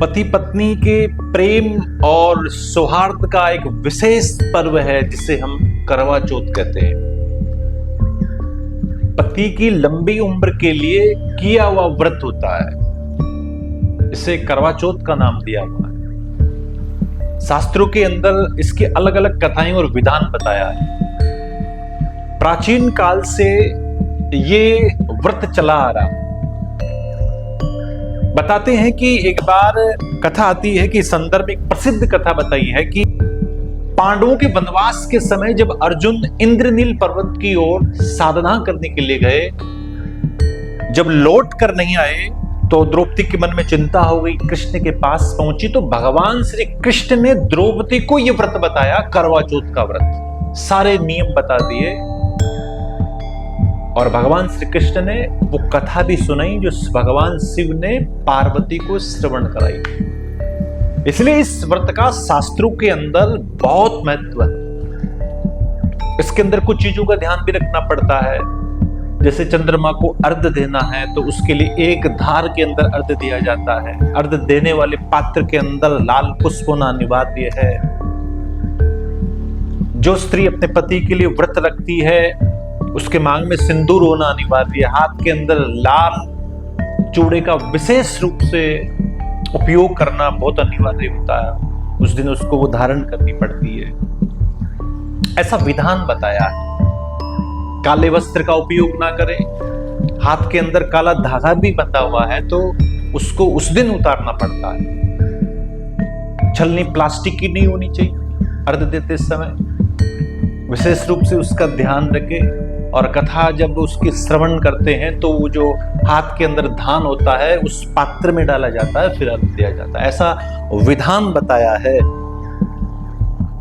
पति पत्नी के प्रेम और सौहार्द का एक विशेष पर्व है जिसे हम करवा चौथ कहते हैं। पति की लंबी उम्र के लिए किया हुआ व्रत होता है, इसे करवा चौथ का नाम दिया हुआ है। शास्त्रों के अंदर इसकी अलग अलग कथाएं और विधान बताया है। प्राचीन काल से ये व्रत चला आ रहा। बताते हैं कि एक बार कथा आती है कि संदर्भ में एक प्रसिद्ध कथा बताई है कि पांडवों के वनवास के समय जब अर्जुन इंद्रनील पर्वत की ओर साधना करने के लिए गए, जब लौट कर नहीं आए तो द्रौपदी के मन में चिंता हो गई। कृष्ण के पास पहुंची तो भगवान श्री कृष्ण ने द्रौपदी को यह व्रत बताया, करवा चौथ का व्रत। सारे नियम बता दिए और भगवान श्री कृष्ण ने वो कथा भी सुनाई जो भगवान शिव ने पार्वती को श्रवण कराई। इसलिए इस व्रत का शास्त्रों के अंदर बहुत महत्व है। इसके अंदर कुछ चीजों का ध्यान भी रखना पड़ता है। जैसे चंद्रमा को अर्घ्य देना है तो उसके लिए एक धार के अंदर अर्घ्य दिया जाता है। अर्घ्य देने वाले पात्र के अंदर लाल पुष्प होना अनिवार्य है। जो स्त्री अपने पति के लिए व्रत रखती है उसके मांग में सिंदूर होना अनिवार्य है। हाथ के अंदर लाल चूड़े का विशेष रूप से उपयोग करना बहुत अनिवार्य होता है। उस दिन उसको वो धारण करनी पड़ती है, ऐसा विधान बताया है। काले वस्त्र का उपयोग ना करें। हाथ के अंदर काला धागा भी बंधा हुआ है तो उसको उस दिन उतारना पड़ता है। छलनी प्लास्टिक की नहीं होनी चाहिए। अर्घ्य देते समय विशेष रूप से उसका ध्यान रखें। और कथा जब उसकी श्रवण करते हैं तो वो जो हाथ के अंदर धान होता है उस पात्र में डाला जाता है, फिर अर्घ्य दिया जाता है, ऐसा विधान बताया है।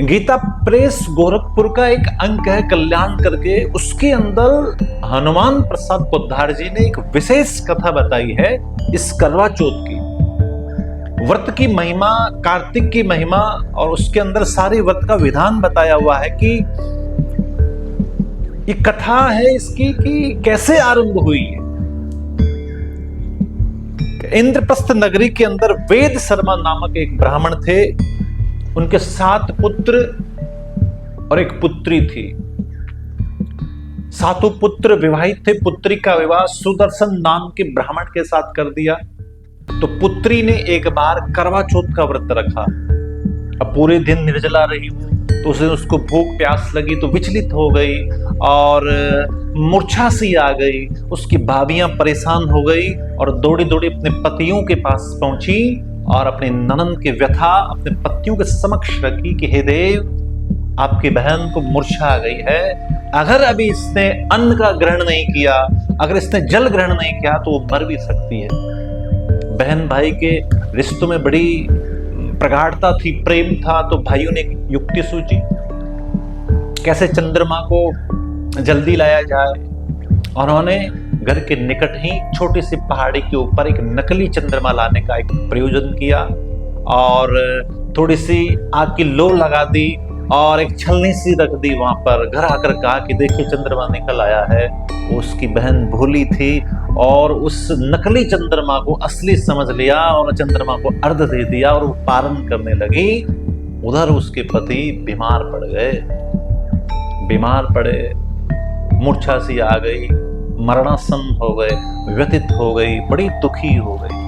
गीता प्रेस गोरखपुर का एक अंक है कल्याण करके, उसके अंदर हनुमान प्रसाद पोद्दार जी ने एक विशेष कथा बताई है इस करवा चौथ की। व्रत की महिमा, कार्तिक की महिमा, और उसके अंदर सारे व्रत का विधान बताया हुआ है कि ये कथा है इसकी कि कैसे आरंभ हुई है। इंद्रप्रस्थ नगरी के अंदर वेद शर्मा नामक एक ब्राह्मण थे। उनके 7 पुत्र और एक पुत्री थी। 7 पुत्र विवाहित थे। पुत्री का विवाह सुदर्शन नाम के ब्राह्मण के साथ कर दिया। तो पुत्री ने एक बार करवा चौथ का व्रत रखा। अब पूरे दिन निर्जला रही तो उसे उसको भूख प्यास लगी तो विचलित हो गई और मूर्छा सी आ गई। उसकी भाभियां परेशान हो गई और दौड़ी दौड़ी अपने पतियों के पास पहुंची और अपने ननद की व्यथा अपने पतियों के समक्ष रखी कि हे देव, आपकी बहन को मूर्छा आ गई है। अगर अभी इसने अन्न का ग्रहण नहीं किया, अगर इसने जल ग्रहण नहीं किया तो वो मर भी सकती है। बहन भाई के रिश्तों में बड़ी प्रगाढ़ता थी, प्रेम था। तो भाइयों ने युक्ति सोची कैसे चंद्रमा को जल्दी लाया जाए। उन्होंने घर के निकट ही छोटी सी पहाड़ी के ऊपर एक नकली चंद्रमा लाने का एक प्रयोजन किया और थोड़ी सी आग की लो लगा दी और एक छलनी सी रख दी वहां पर। घर आकर कहा कि देखिए चंद्रमा निकल आया है। उसकी बहन भोली थी और उस नकली चंद्रमा को असली समझ लिया और चंद्रमा को अर्घ्य दे दिया और वो पारण करने लगी। उधर उसके पति बीमार पड़ गए। बीमार पड़े, मूर्छा सी आ गई, मरणासन हो गए, व्यथित हो गई, बड़ी दुखी हो गई।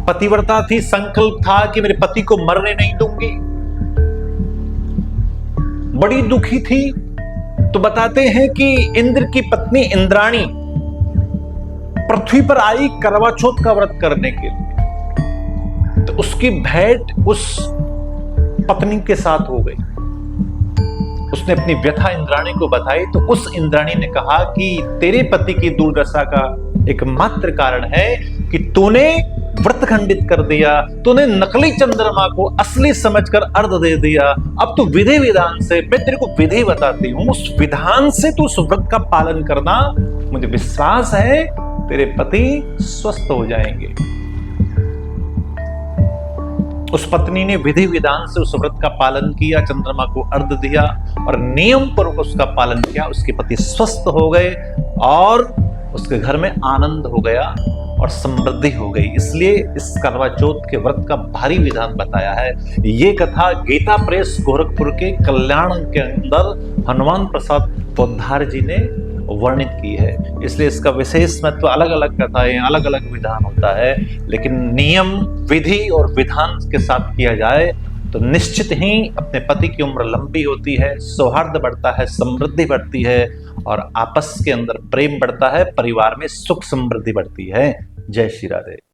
पतिव्रता थी, संकल्प था कि मेरे पति को मरने नहीं दूंगी। बड़ी दुखी थी। तो बताते हैं कि इंद्र की पत्नी इंद्राणी पृथ्वी पर आई करवा चौथ का व्रत करने के लिए। तो उसकी भेंट उस पत्नी के साथ हो गई। उसने अपनी व्यथा इंद्राणी को बताई तो उस इंद्राणी ने कहा कि तेरे पति की दुर्दशा का एकमात्र कारण है कि तूने व्रत खंडित कर दिया, तूने नकली चंद्रमा को असली समझकर अर्घ्य दे दिया। अब तो विधि विधान से, मैं तेरे को विधि बताती हूं, उस विधान से तू उस व्रत का पालन करना। मुझे विश्वास है तेरे पति स्वस्थ हो जाएंगे। उस पत्नी ने विधि विधान से उस व्रत का पालन किया, चंद्रमा को अर्घ्य दिया और नियम पूर्वक उसका पालन किया। उसके पति स्वस्थ हो गए और उसके घर में आनंद हो गया। और समृद्धि हो गई। इसलिए इस करवा चौथ के व्रत का भारी विधान बताया है। ये कथा गीता प्रेस गोरखपुर के कल्याण के अंदर हनुमान प्रसाद पोद्दार जी ने वर्णित की है। इसलिए इसका विशेष महत्व, अलग अलग कथाएं, अलग अलग विधान होता है, लेकिन नियम, विधि और विधान के साथ किया जाए तो निश्चित ही अपने पति की उम्र लंबी होती है, सौहार्द बढ़ता है, समृद्धि बढ़ती है और आपस के अंदर प्रेम बढ़ता है, परिवार में सुख समृद्धि बढ़ती है। जय श्री राधे।